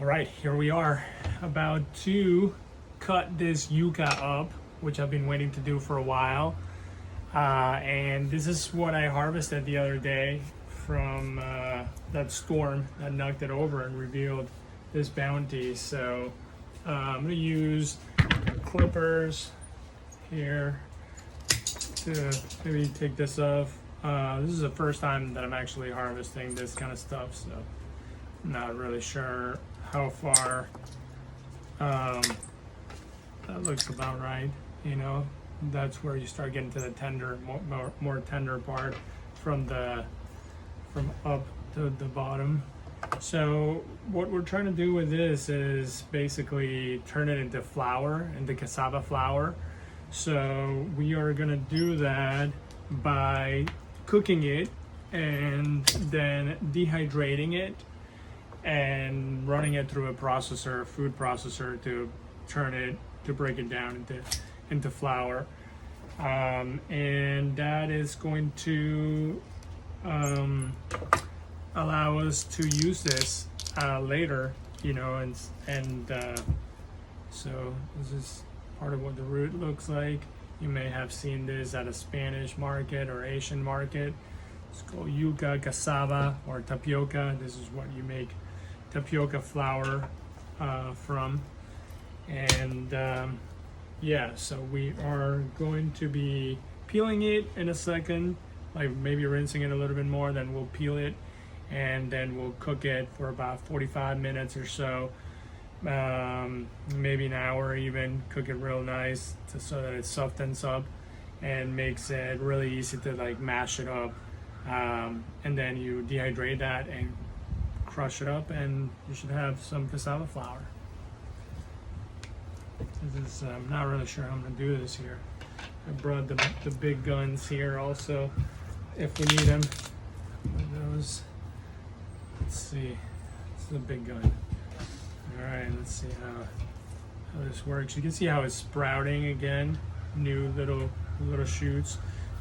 All right, here we are, about to cut this yucca up, which I've been waiting to do for a while. And this is what I harvested the other day from that storm that knocked it over and revealed this bounty. So I'm gonna use clippers here to maybe take this off. This is the first time that I'm actually harvesting this kind of stuff, so I'm not really sure how far. That looks about right, you know. That's where you start getting to the tender, more tender part from up to the bottom. So what we're trying to do with this is basically turn it into flour, into cassava flour. So we are gonna do that by cooking it and then dehydrating it and running it through a processor, food processor, to break it down into flour. And that is going to allow us to use this later, you know, and so this is part of what the root looks like. You may have seen this at a Spanish market or Asian market. It's called yuca, cassava, or tapioca. This is what you make tapioca flour from. And yeah, so we are going to be peeling it in a second, like maybe rinsing it a little bit more, then we'll peel it and then we'll cook it for about 45 minutes or so, maybe an hour even. Cook it real nice so that it softens up and makes it really easy to like mash it up. And then you dehydrate that and crush it up, and you should have some cassava flour. This is, I'm not really sure how I'm gonna do this here. I brought the big guns here also, if we need them. Those. Let's see. This is a big gun. All right, let's see how this works. You can see how it's sprouting again, new little shoots.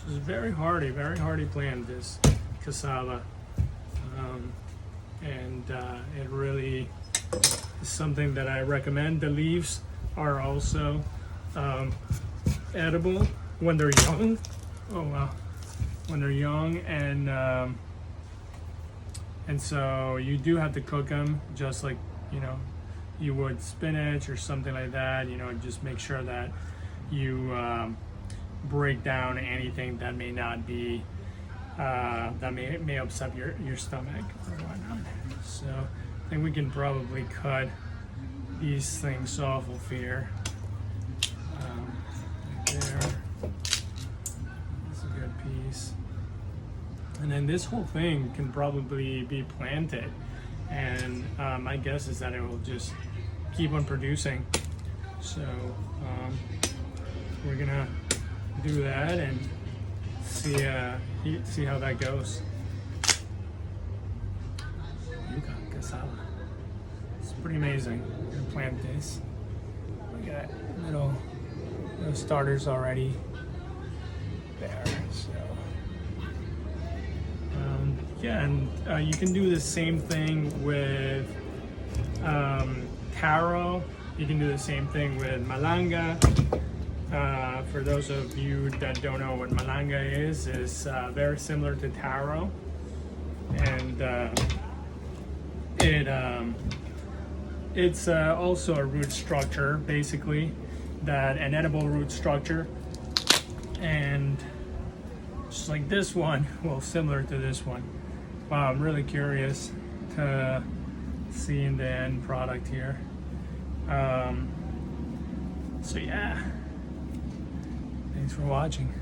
This is very hardy plant, this cassava, and it really is something that I recommend. The leaves are also edible when they're young. Oh wow, when they're young, and so you do have to cook them just like, you know, you would spinach or something like that. You know, just make sure that you break down anything that may not be that may upset your stomach or whatnot. So I think we can probably cut these things off of here. Right there. That's a good piece. And then this whole thing can probably be planted, and my guess is that it will just keep on producing. So we're gonna do that and see how that goes. Yucca, cassava. It's pretty amazing. We're gonna plant this. We got little starters already there. So yeah, and you can do the same thing with taro. You can do the same thing with malanga. For those of you that don't know what malanga is very similar to taro, and it's also a root structure, basically, an edible root structure, and just like this one, well, similar to this one. Wow, I'm really curious to see in the end product here. So yeah, thanks for watching.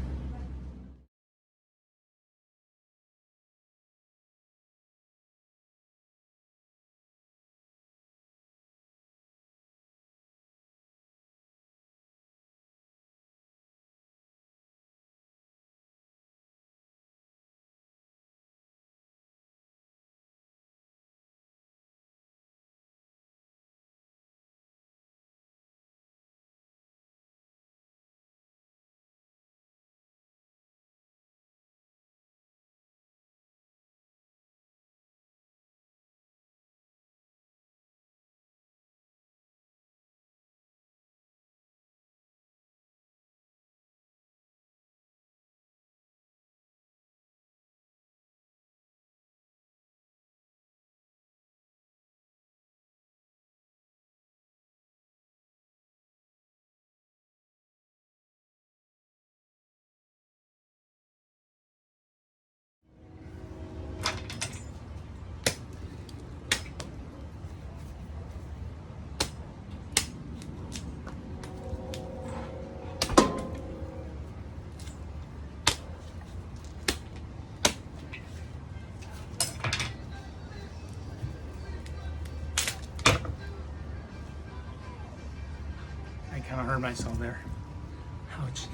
hurt myself there. Ouch.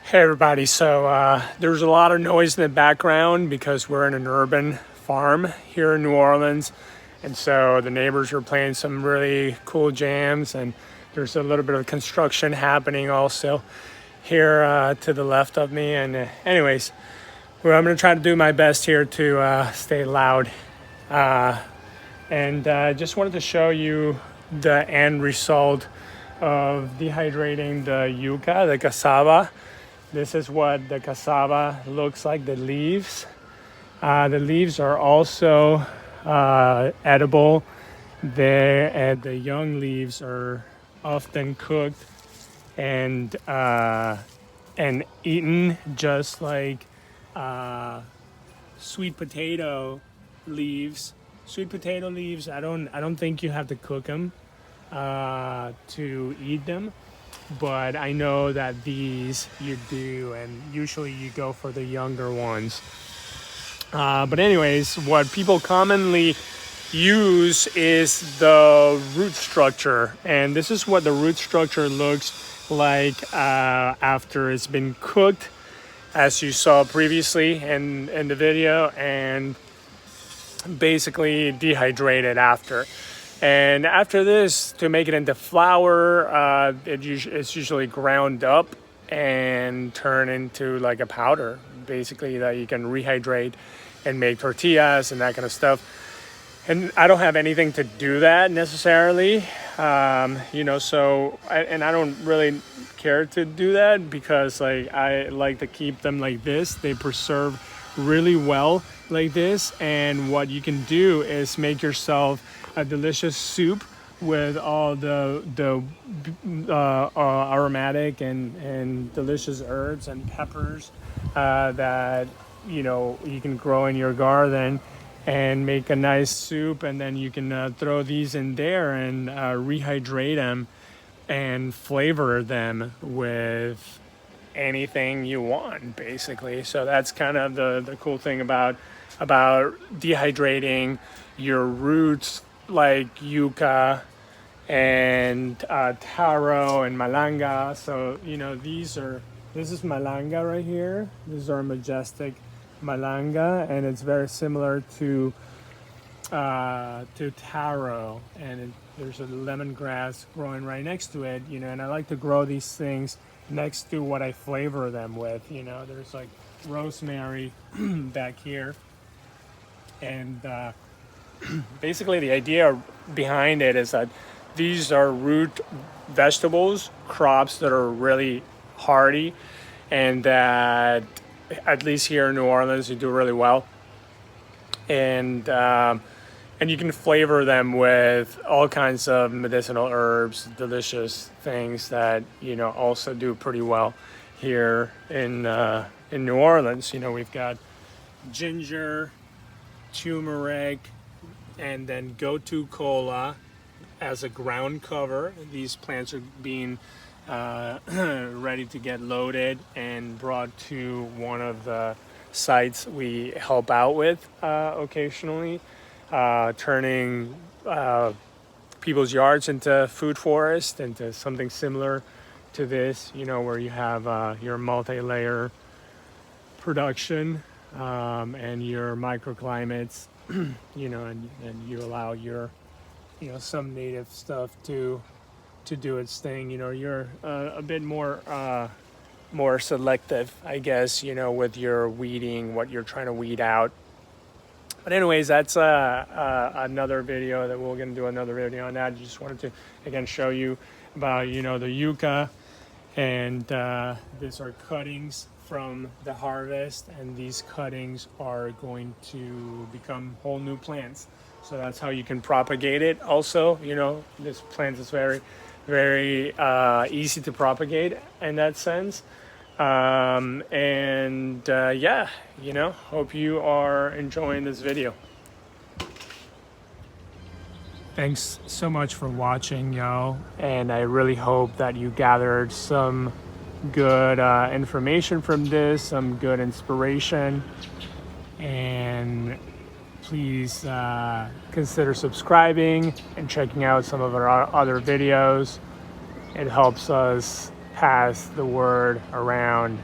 Hey everybody, so there's a lot of noise in the background because we're in an urban farm here in New Orleans, and so the neighbors are playing some really cool jams, and there's a little bit of construction happening also here to the left of me. And anyways, well, I'm going to try to do my best here to stay loud, and just wanted to show you the end result of dehydrating the yucca, the cassava. This is what the cassava looks like, the leaves. The leaves are also edible. The young leaves are often cooked and eaten just like sweet potato leaves. Sweet potato leaves, I don't think you have to cook them to eat them. But I know that these you do, and usually you go for the younger ones. But anyways, what people commonly use is the root structure, and this is what the root structure looks like after it's been cooked, as you saw previously in the video, and basically dehydrated after. And after this, to make it into flour, it's usually ground up and turn into like a powder, basically, that you can rehydrate and make tortillas and that kind of stuff. And I don't have anything to do that necessarily, so I don't really care to do that because I like to keep them like this. They preserve really well like this, and what you can do is make yourself a delicious soup with all the aromatic and delicious herbs and peppers that you can grow in your garden, and make a nice soup. And then you can throw these in there and rehydrate them and flavor them with anything you want, basically. So that's kind of the cool thing about dehydrating your roots, like yucca and taro and malanga. So this is malanga right here. These are majestic malanga, and it's very similar to taro, and there's a lemongrass growing right next to it, and I like to grow these things next to what I flavor them with. There's like rosemary back here, and basically the idea behind it is that these are root vegetables, crops that are really hardy, and that at least here in New Orleans you do really well. And you can flavor them with all kinds of medicinal herbs, delicious things that also do pretty well here in New Orleans. We've got ginger, turmeric, and then gotu kola as a ground cover. These plants are being ready to get loaded and brought to one of the sites we help out with occasionally, turning people's yards into food forest, into something similar to this, where you have your multi-layer production and your microclimates, and you allow your, some native stuff to do its thing. You're a bit more selective, I guess, with your weeding, what you're trying to weed out. But anyways, that's another video that we're going to do another video on that. I just wanted to, again, show you about, the yucca, and these are cuttings from the harvest, and these cuttings are going to become whole new plants. So that's how you can propagate it. Also, this plant is very, very easy to propagate in that sense. Yeah, hope you are enjoying this video. Thanks so much for watching, yo. And I really hope that you gathered some good information from this, some good inspiration. And please consider subscribing and checking out some of our other videos. It helps us pass the word around